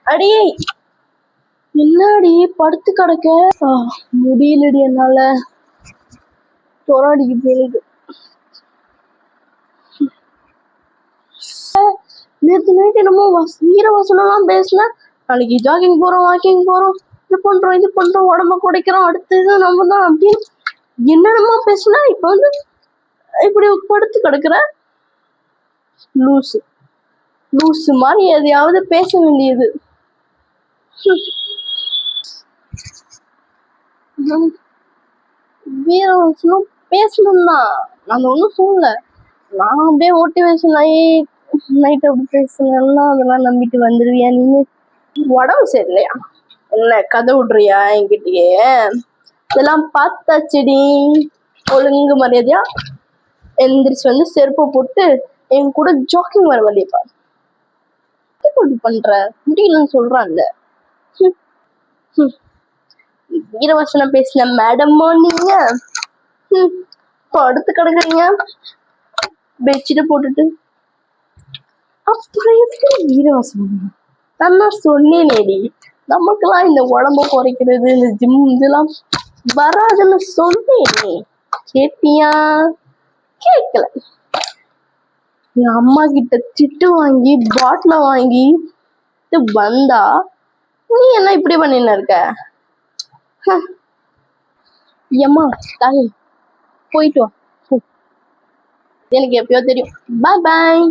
அடி என்னடி படுத்து கிடக்க? முடியலடி என்னால. போராடிக்கிட்டு எனக்கு. நேற்று நைட் என்னமோ வீரவசனம்லாம் பேசல. நாளைக்கு ஜாகிங் போறோம், வாக்கிங் போறோம், இது பண்றோம், உடம்ப குடைக்கிறோம், அடுத்தது நம்ம தான் அப்படின்னு என்னென்னமோ பேசினா இப்ப வந்து இப்படி படுத்து கிடக்குற. லூசு லூசு மாதிரி எதையாவது பேச வேண்டியது. வீரவசனம் பேசணும்னா நான் ஒன்றும் சொல்லல. நான் அப்படியே மோட்டிவேஷன் ஆகி நைட் அப்படி பேசுனா அதெல்லாம் நம்பிட்டு வந்துடுவியா நீங்க? உடம்பு சரியில்லையா? என்ன கதை விட்றியா என்கிட்டயே? இதெல்லாம் பார்த்தாச்சுடி. ஒழுங்கு மரியாதையா எந்திரிச்சு வந்து செருப்பை போட்டு என் கூட ஜாக்கிங் வர வழியப்பா. பண்ற முடியலன்னு சொல்றான்ல. வீரவசனம் பேசின மேடமோ நீங்க? படுத்து கிடக்குறீங்க பெட்ஷீட்டை போட்டுட்டு. அப்புறம் எதுக்கு வீரவசனம்? நான் சொன்னேனேடி, நமக்கெல்லாம் இந்த உடம்ப குறைக்கிறது, இந்த ஜிம் இதெல்லாம் வராதுன்னு சொன்னேனே. கேட்டியா? கேட்கல. என் அம்மா கிட்ட திட்டு வாங்கி பாட்டில வாங்கி வந்தா நீ என்ன இப்படி பண்ணின்னு இருக்க? ஏம்மா தாய் போயிட்டு வா. எனக்கு எப்பயோ தெரியும். பாய் பாய்.